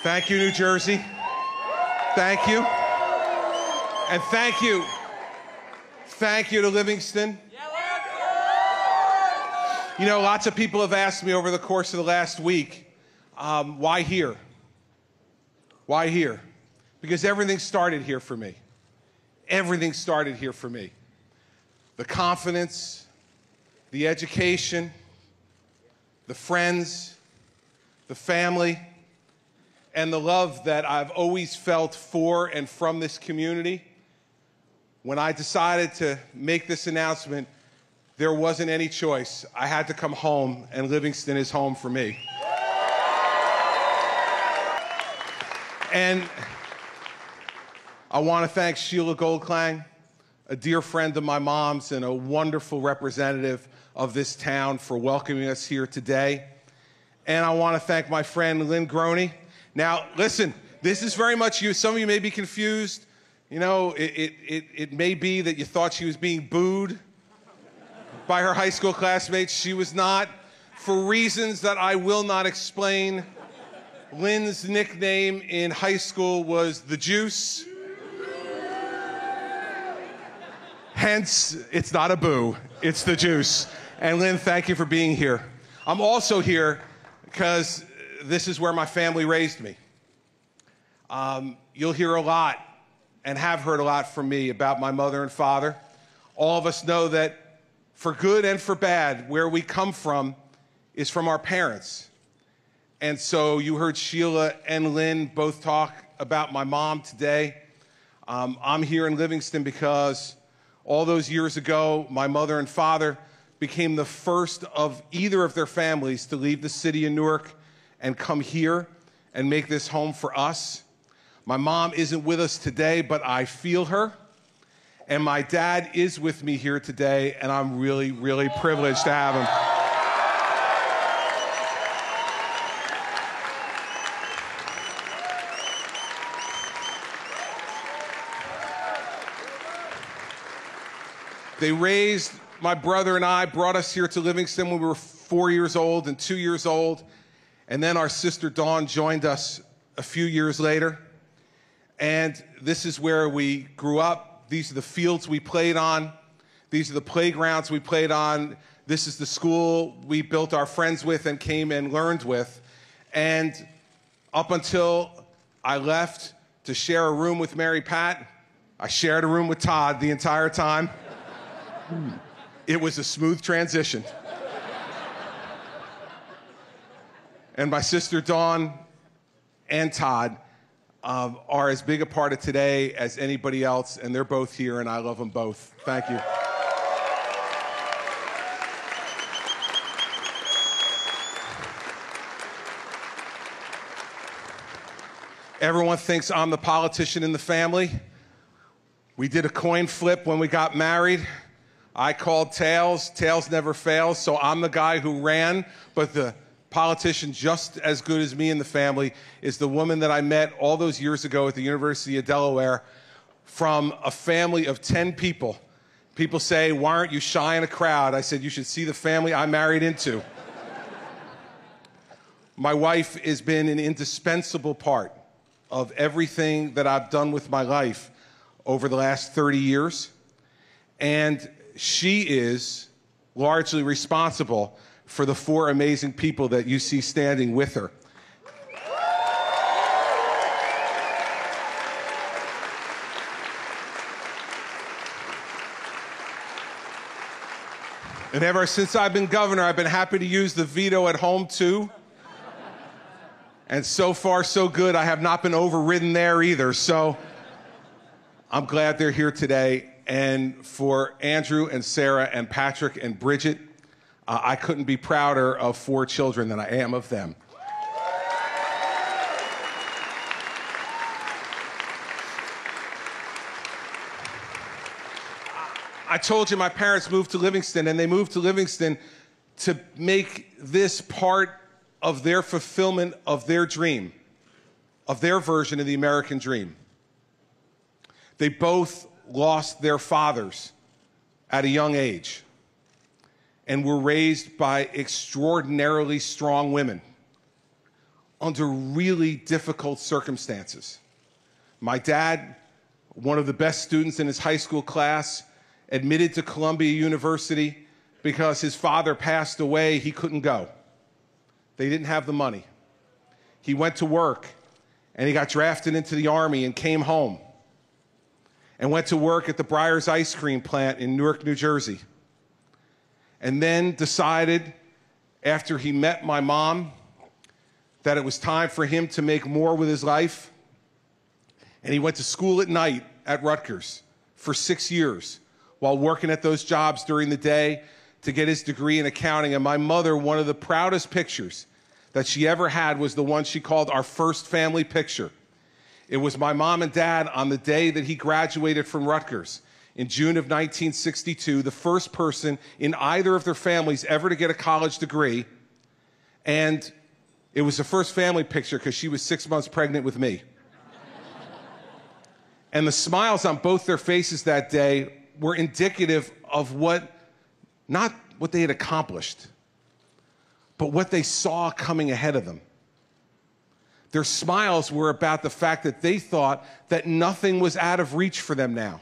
Thank you, New Jersey. Thank you. And thank you. Thank you to Livingston. You know, lots of people have asked me over the course of the last week, why here? Why here? Because everything started here for me. Everything started here for me. The confidence, the education, the friends, the family, and the love that I've always felt for and from this community. When I decided to make this announcement, there wasn't any choice. I had to come home, and Livingston is home for me. And I want to thank Sheila Goldklang, a dear friend of my mom's and a wonderful representative of this town, for welcoming us here today. And I want to thank my friend Lynn Groney. Now, listen, this is very much you. Some of you may be confused. You know, it may be that you thought she was being booed by her high school classmates. She was not. For reasons that I will not explain, Lynn's nickname in high school was the Juice. Hence, it's not a boo, it's the Juice. And Lynn, thank you for being here. I'm also here because this is where my family raised me. You'll hear a lot and have heard a lot from me about my mother and father. All of us know that for good and for bad, where we come from is from our parents. And so you heard Sheila and Lynn both talk about my mom today. I'm here in Livingston because all those years ago, my mother and father became the first of either of their families to leave the city of Newark and come here and make this home for us. My mom isn't with us today, but I feel her. And my dad is with me here today, and I'm really, really privileged to have him. They raised my brother and I, brought us here to Livingston when we were 4 years old and 2 years old. And then our sister Dawn joined us a few years later. And this is where we grew up. These are the fields we played on. These are the playgrounds we played on. This is the school we built our friends with and came and learned with. And up until I left to share a room with Mary Pat, I shared a room with Todd the entire time. It was a smooth transition. And my sister Dawn and Todd are as big a part of today as anybody else, and they're both here, and I love them both. Thank you. Everyone thinks I'm the politician in the family. We did a coin flip when we got married. I called tails. Tails never fails, so I'm the guy who ran, but the politician just as good as me in the family is the woman that I met all those years ago at the University of Delaware from a family of 10 people. People say, why aren't you shy in a crowd? I said, you should see the family I married into. My wife has been an indispensable part of everything that I've done with my life over the last 30 years. And she is largely responsible for the 4 amazing people that you see standing with her. And ever since I've been governor, I've been happy to use the veto at home too. And so far, so good. I have not been overridden there either. So I'm glad they're here today. And for Andrew and Sarah and Patrick and Bridget, I couldn't be prouder of 4 children than I am of them. I told you my parents moved to Livingston, and they moved to Livingston to make this part of their fulfillment of their dream, of their version of the American dream. They both lost their fathers at a young age and were raised by extraordinarily strong women, under really difficult circumstances. My dad, one of the best students in his high school class, admitted to Columbia University because his father passed away. He couldn't go. They didn't have the money. He went to work, and he got drafted into the Army and came home and went to work at the Breyers ice cream plant in Newark, New Jersey. And then decided, after he met my mom, that it was time for him to make more with his life. And he went to school at night at Rutgers for 6 years while working at those jobs during the day to get his degree in accounting. And my mother, one of the proudest pictures that she ever had was the one she called our first family picture. It was my mom and dad on the day that he graduated from Rutgers in June of 1962, the first person in either of their families ever to get a college degree. And it was the first family picture because she was 6 months pregnant with me. And the smiles on both their faces that day were indicative of not what they had accomplished, but what they saw coming ahead of them. Their smiles were about the fact that they thought that nothing was out of reach for them now.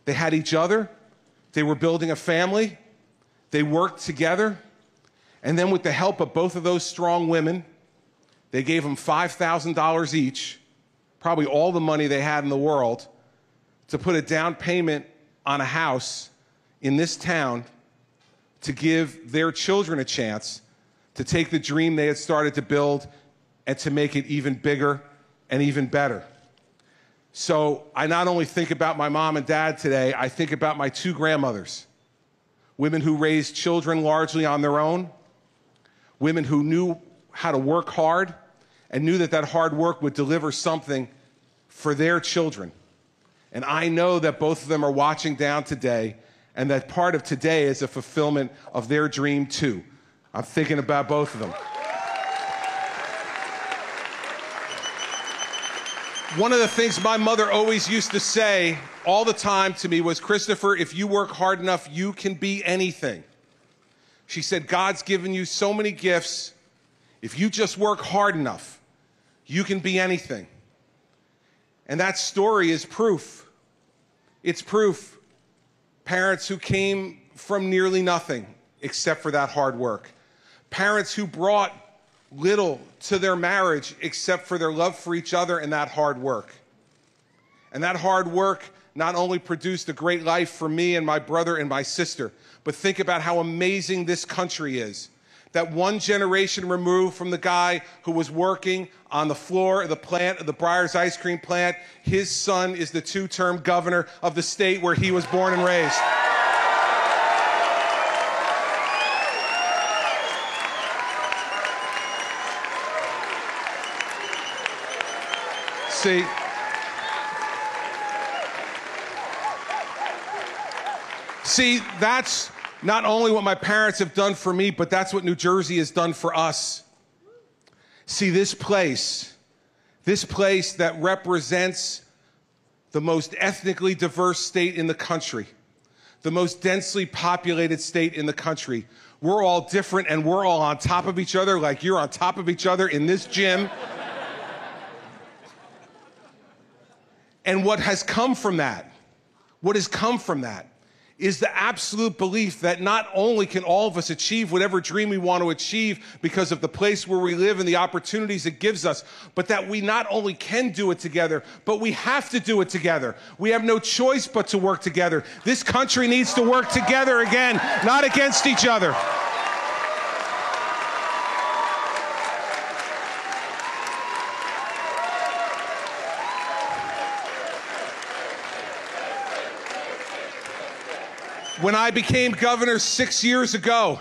They had each other, they were building a family, they worked together, and then with the help of both of those strong women, they gave them $5,000 each, probably all the money they had in the world, to put a down payment on a house in this town to give their children a chance to take the dream they had started to build and to make it even bigger and even better. So I not only think about my mom and dad today, I think about my two grandmothers, women who raised children largely on their own, women who knew how to work hard and knew that that hard work would deliver something for their children. And I know that both of them are watching down today, and that part of today is a fulfillment of their dream too. I'm thinking about both of them. One of the things my mother always used to say all the time to me was, Christopher, if you work hard enough, you can be anything. She said, God's given you so many gifts. If you just work hard enough, you can be anything. And that story is proof. It's proof. Parents who came from nearly nothing except for that hard work. Parents who brought little to their marriage except for their love for each other and that hard work. And that hard work not only produced a great life for me and my brother and my sister, but think about how amazing this country is. That one generation removed from the guy who was working on the floor of the plant, of the Breyers ice cream plant, his son is the two-term governor of the state where he was born and raised. See, that's not only what my parents have done for me, but that's what New Jersey has done for us. See, this place that represents the most ethnically diverse state in the country, the most densely populated state in the country, we're all different and we're all on top of each other like you're on top of each other in this gym. And what has come from that is the absolute belief that not only can all of us achieve whatever dream we want to achieve because of the place where we live and the opportunities it gives us, but that we not only can do it together, but we have to do it together. We have no choice but to work together. This country needs to work together again, not against each other. When I became governor 6 years ago,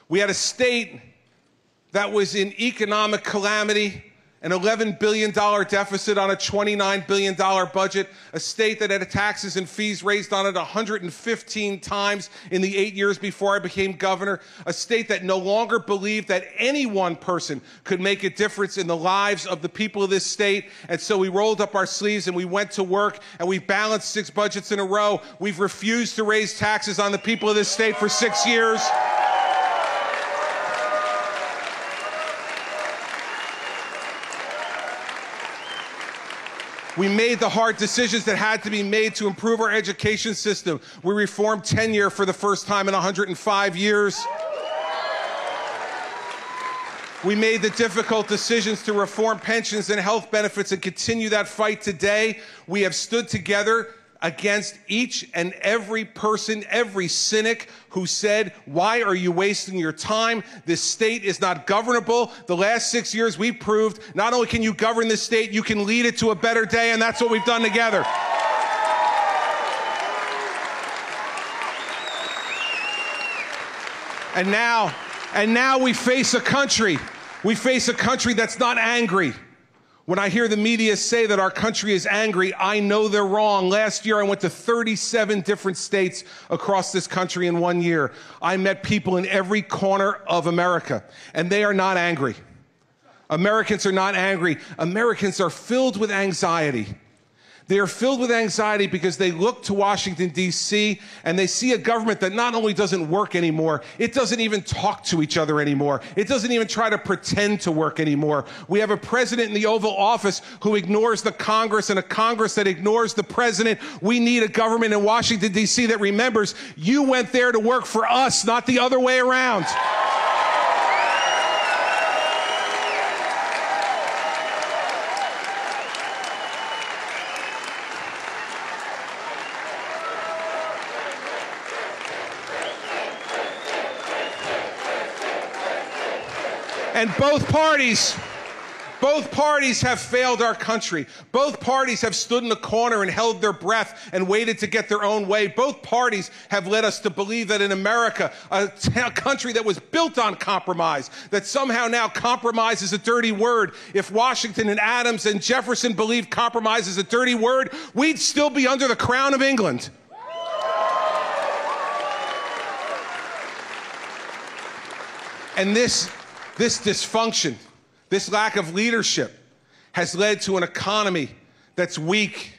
we had a state that was in economic calamity, an $11 billion deficit on a $29 billion budget, a state that had taxes and fees raised on it 115 times in the 8 years before I became governor, a state that no longer believed that any one person could make a difference in the lives of the people of this state. And so we rolled up our sleeves and we went to work and we balanced 6 budgets in a row. We've refused to raise taxes on the people of this state for 6 years. We made the hard decisions that had to be made to improve our education system. We reformed tenure for the first time in 105 years. We made the difficult decisions to reform pensions and health benefits and continue that fight today. We have stood together against each and every person, every cynic who said, why are you wasting your time? This state is not governable. The last 6 years we proved not only can you govern this state, you can lead it to a better day, and that's what we've done together. And now we face a country. We face a country that's not angry. When I hear the media say that our country is angry, I know they're wrong. Last year, I went to 37 different states across this country in 1 year. I met people in every corner of America, and they are not angry. Americans are not angry. Americans are filled with anxiety. They are filled with anxiety because they look to Washington, D.C., and they see a government that not only doesn't work anymore, it doesn't even talk to each other anymore. It doesn't even try to pretend to work anymore. We have a president in the Oval Office who ignores the Congress and a Congress that ignores the president. We need a government in Washington, D.C. that remembers you went there to work for us, not the other way around. And both parties have failed our country. Both parties have stood in the corner and held their breath and waited to get their own way. Both parties have led us to believe that in America, a country that was built on compromise, that somehow now compromise is a dirty word. If Washington and Adams and Jefferson believed compromise is a dirty word, we'd still be under the crown of England. And this dysfunction, this lack of leadership has led to an economy that's weak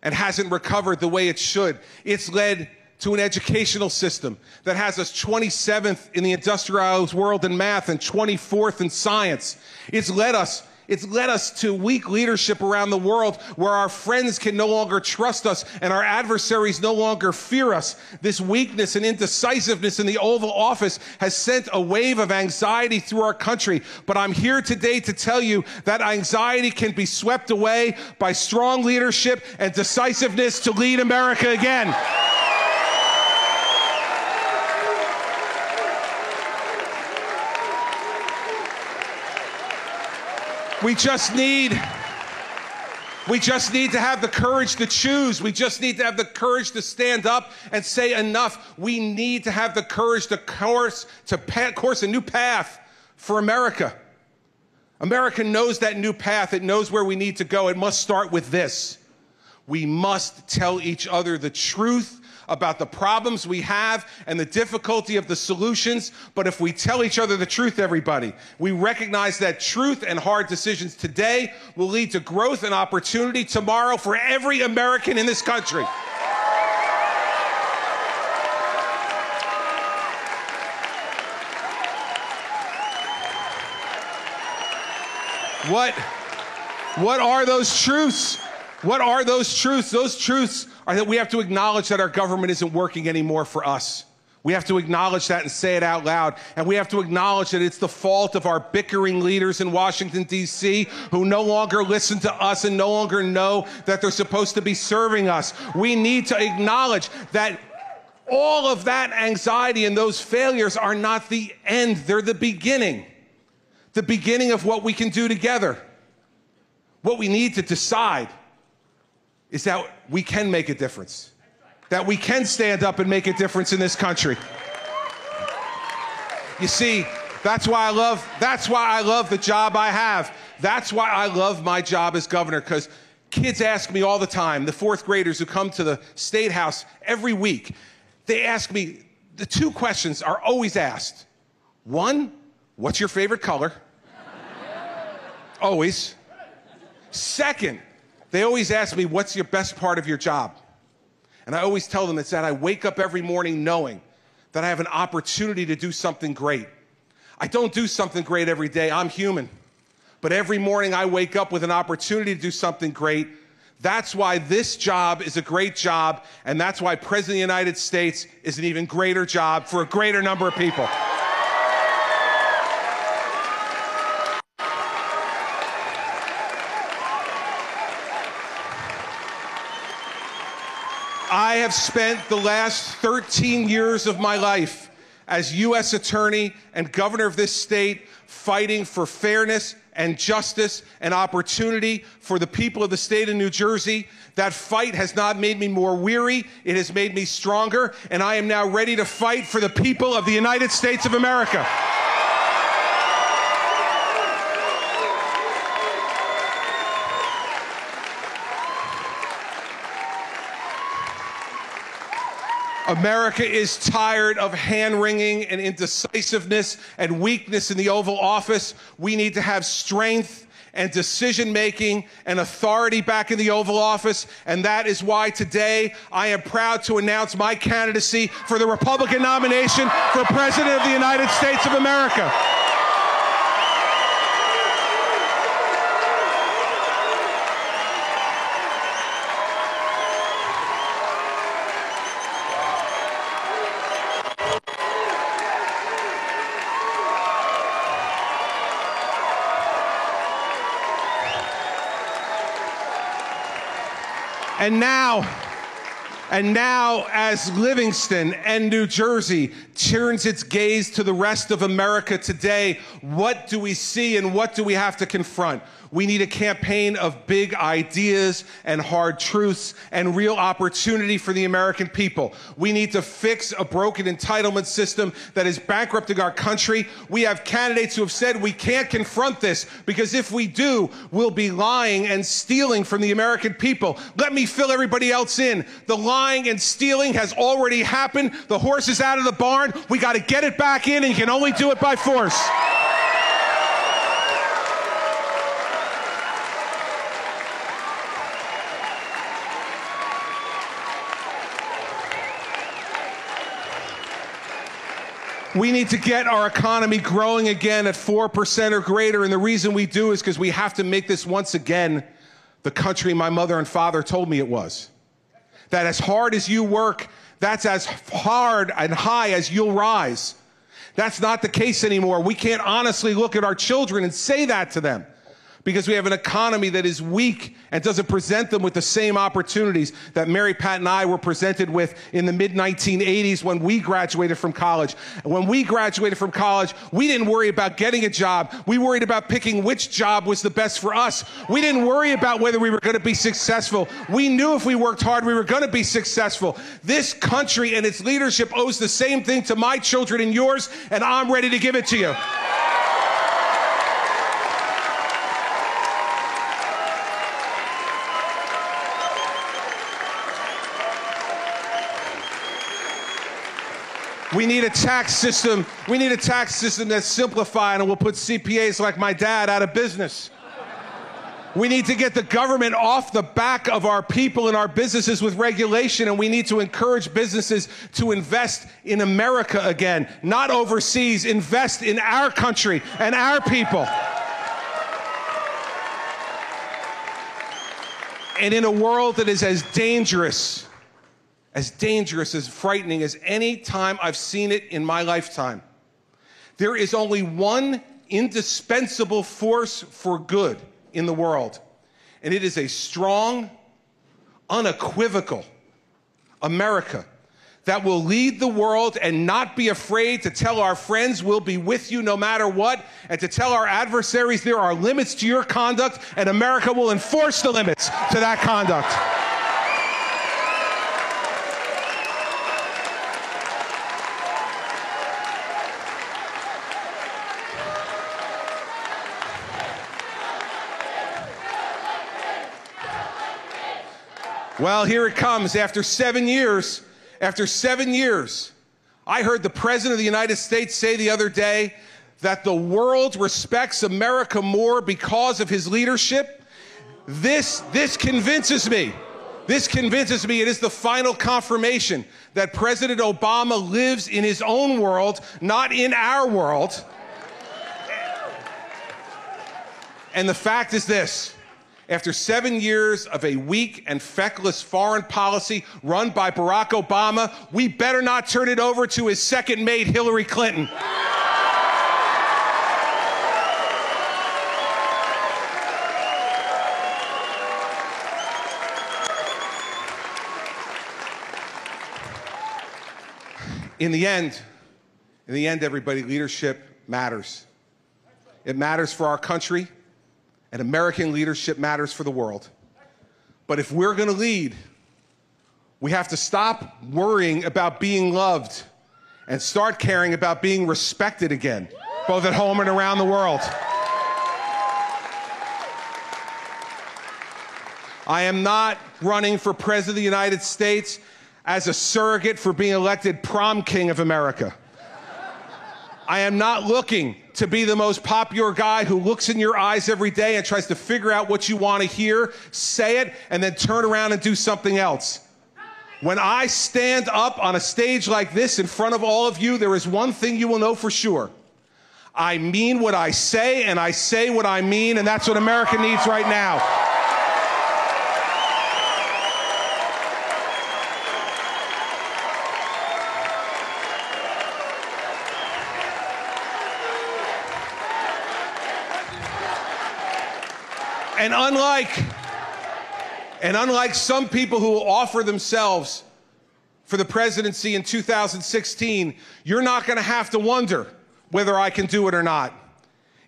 and hasn't recovered the way it should. It's led to an educational system that has us 27th in the industrialized world in math and 24th in science. It's led us to weak leadership around the world where our friends can no longer trust us and our adversaries no longer fear us. This weakness and indecisiveness in the Oval Office has sent a wave of anxiety through our country. But I'm here today to tell you that anxiety can be swept away by strong leadership and decisiveness to lead America again. We just need to have the courage to choose. We just need to have the courage to stand up and say enough. We need to have the courage to course a new path for America. America knows that new path. It knows where we need to go. It must start with this. We must tell each other the truth about the problems we have and the difficulty of the solutions. But if we tell each other the truth, everybody, we recognize that truth and hard decisions today will lead to growth and opportunity tomorrow for every American in this country. What are those truths? What are those truths? Those truths are that we have to acknowledge that our government isn't working anymore for us. We have to acknowledge that and say it out loud. And we have to acknowledge that it's the fault of our bickering leaders in Washington, D.C., who no longer listen to us and no longer know that they're supposed to be serving us. We need to acknowledge that all of that anxiety and those failures are not the end. They're the beginning of what we can do together. What we need to decide is that we can make a difference, that we can stand up and make a difference in this country. You see, that's why I love the job I have. That's why I love my job as governor, because kids ask me all the time, the fourth graders who come to the State House every week, they ask me, the two questions are always asked. One, what's your favorite color? Always. Second, they always ask me, what's your best part of your job? And I always tell them it's that I wake up every morning knowing that I have an opportunity to do something great. I don't do something great every day. I'm human. But every morning I wake up with an opportunity to do something great That's why this job is a great job, and that's why President of the United States is an even greater job for a greater number of people. I have spent the last 13 years of my life as U.S. Attorney and Governor of this state fighting for fairness and justice and opportunity for the people of the state of New Jersey. That fight has not made me more weary. It has made me stronger, and I am now ready to fight for the people of the United States of America. America is tired of hand-wringing and indecisiveness and weakness in the Oval Office. We need to have strength and decision-making and authority back in the Oval Office, and that is why today I am proud to announce my candidacy for the Republican nomination for President of the United States of America. And now, as Livingston and New Jersey turns its gaze to the rest of America today, what do we see and what do we have to confront? We need a campaign of big ideas and hard truths and real opportunity for the American people. We need to fix a broken entitlement system that is bankrupting our country. We have candidates who have said we can't confront this because if we do, we'll be lying and stealing from the American people. Let me fill everybody else in. The lying and stealing has already happened. The horse is out of the barn. We got to get it back in, and you can only do it by force. We need to get our economy growing again at 4% or greater, and the reason we do is because we have to make this once again the country my mother and father told me it was. That as hard as you work, that's as hard and high as you'll rise. That's not the case anymore. We can't honestly look at our children and say that to them because we have an economy that is weak and doesn't present them with the same opportunities that Mary Pat and I were presented with in the mid-1980s when we graduated from college. And when we graduated from college, we didn't worry about getting a job. We worried about picking which job was the best for us. We didn't worry about whether we were going to be successful. We knew if we worked hard, we were going to be successful. This country and its leadership owes the same thing to my children and yours, and I'm ready to give it to you. We need a tax system. We need a tax system that's simplified and will put CPAs like my dad out of business. We need to get the government off the back of our people and our businesses with regulation, and we need to encourage businesses to invest in America again, not overseas. Invest in our country and our people. And in a world that is as dangerous, as frightening as any time I've seen it in my lifetime, there is only one indispensable force for good in the world, and it is a strong, unequivocal America that will lead the world and not be afraid to tell our friends we'll be with you no matter what, and to tell our adversaries there are limits to your conduct, and America will enforce the limits to that conduct. Well, here it comes. After 7 years, I heard the President of the United States say the other day that the world respects America more because of his leadership. This convinces me. This convinces me. It is the final confirmation that President Obama lives in his own world, not in our world. And the fact is this. After 7 years of a weak and feckless foreign policy run by Barack Obama, we better not turn it over to his second mate, Hillary Clinton. In the end, everybody, leadership matters. It matters for our country, and American leadership matters for the world. But if we're going to lead, we have to stop worrying about being loved and start caring about being respected again, both at home and around the world. I am not running for President of the United States as a surrogate for being elected prom king of America. I am not looking to be the most popular guy who looks in your eyes every day and tries to figure out what you want to hear, say it, and then turn around and do something else. When I stand up on a stage like this in front of all of you, there is one thing you will know for sure. I mean what I say, and I say what I mean, and that's what America needs right now. And unlike some people who will offer themselves for the presidency in 2016, you're not going to have to wonder whether I can do it or not.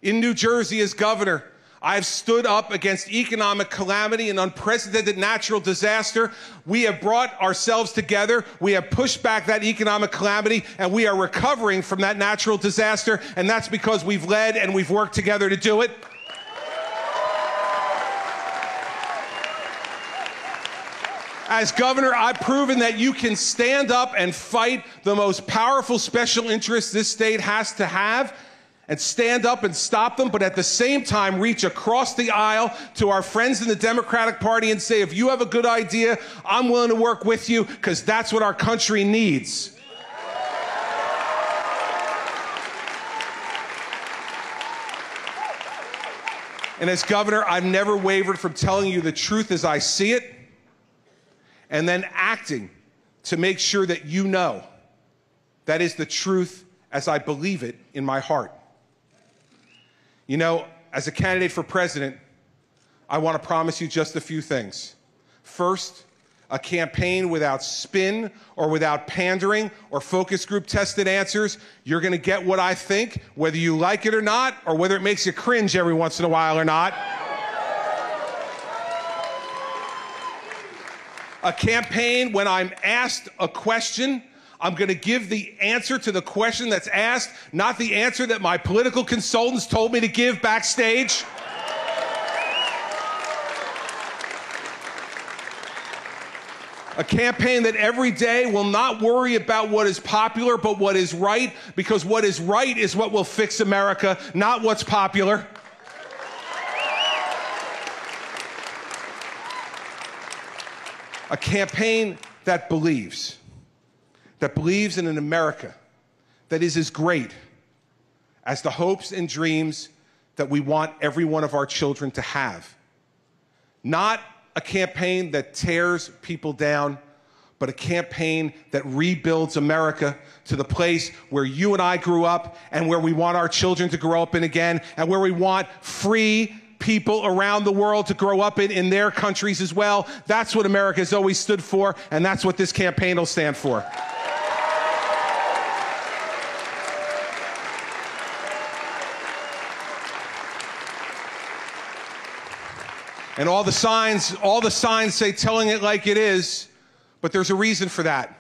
In New Jersey as governor, I've stood up against economic calamity and unprecedented natural disaster. We have brought ourselves together. We have pushed back that economic calamity, and we are recovering from that natural disaster, and that's because we've led and we've worked together to do it. As governor, I've proven that you can stand up and fight the most powerful special interests this state has to have, and stand up and stop them, but at the same time reach across the aisle to our friends in the Democratic Party and say, if you have a good idea, I'm willing to work with you, because that's what our country needs. And as governor, I've never wavered from telling you the truth as I see it, and then acting to make sure that you know that is the truth as I believe it in my heart. You know, as a candidate for president, I want to promise you just a few things. First, a campaign without spin or without pandering or focus group tested answers. You're going to get what I think, whether you like it or not, or whether it makes you cringe every once in a while or not. A campaign, when I'm asked a question, I'm going to give the answer to the question that's asked, not the answer that my political consultants told me to give backstage. A campaign that every day will not worry about what is popular, but what is right, because what is right is what will fix America, not what's popular. A campaign that believes in an America that is as great as the hopes and dreams that we want every one of our children to have. Not a campaign that tears people down, but a campaign that rebuilds America to the place where you and I grew up and where we want our children to grow up in again, and where we want free people around the world to grow up in their countries as well. That's what America has always stood for, and that's what this campaign will stand for. And all the signs say telling it like it is, but there's a reason for that.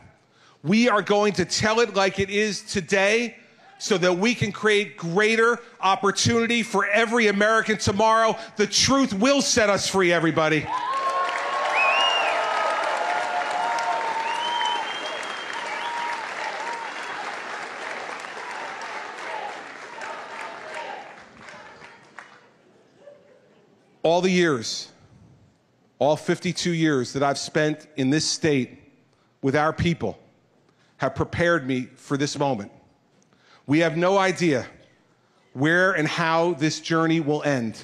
We are going to tell it like it is today, so that we can create greater opportunity for every American tomorrow. The truth will set us free, everybody. All the years, all 52 years that I've spent in this state with our people have prepared me for this moment. We have no idea where and how this journey will end.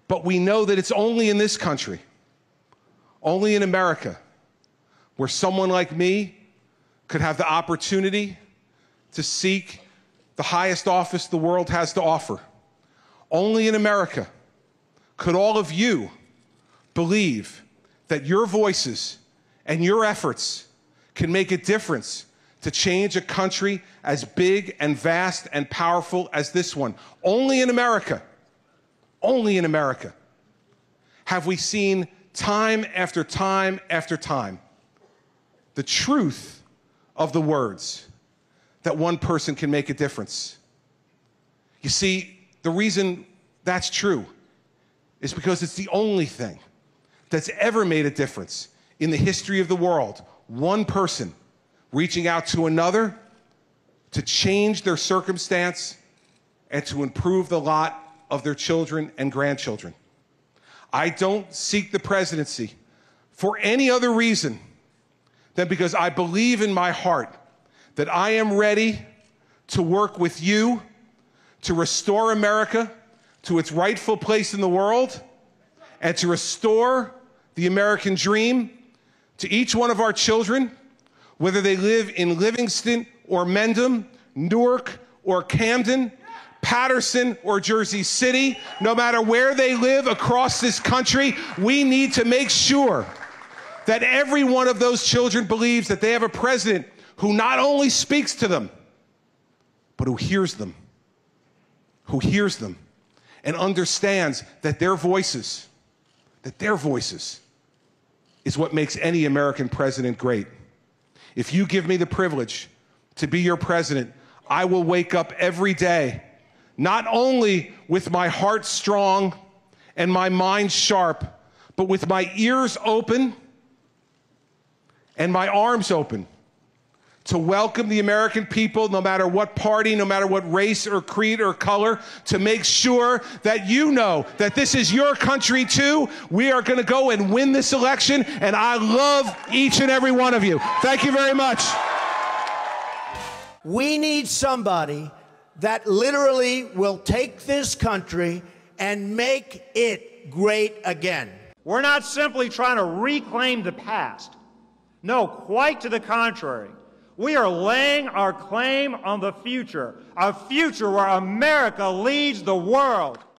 But we know that it's only in this country, only in America, where someone like me could have the opportunity to seek the highest office the world has to offer. Only in America could all of you believe that your voices and your efforts can make a difference to change a country as big and vast and powerful as this one. Only in America have we seen time after time after time the truth of the words that one person can make a difference. You see, the reason that's true is because it's the only thing that's ever made a difference in the history of the world. One person reaching out to another to change their circumstance and to improve the lot of their children and grandchildren. I don't seek the presidency for any other reason than because I believe in my heart that I am ready to work with you to restore America to its rightful place in the world and to restore the American dream to each one of our children, whether they live in Livingston or Mendham, Newark or Camden, Patterson or Jersey City, no matter where they live across this country, we need to make sure that every one of those children believes that they have a president who not only speaks to them, but who hears them and understands that their voices is what makes any American president great. If you give me the privilege to be your president, I will wake up every day not only with my heart strong and my mind sharp, but with my ears open and my arms open to welcome the American people, no matter what party, no matter what race or creed or color, to make sure that you know that this is your country too. We are going to go and win this election, and I love each and every one of you. Thank you very much. We need somebody that literally will take this country and make it great again. We're not simply trying to reclaim the past. No, quite to the contrary. We are laying our claim on the future, a future where America leads the world.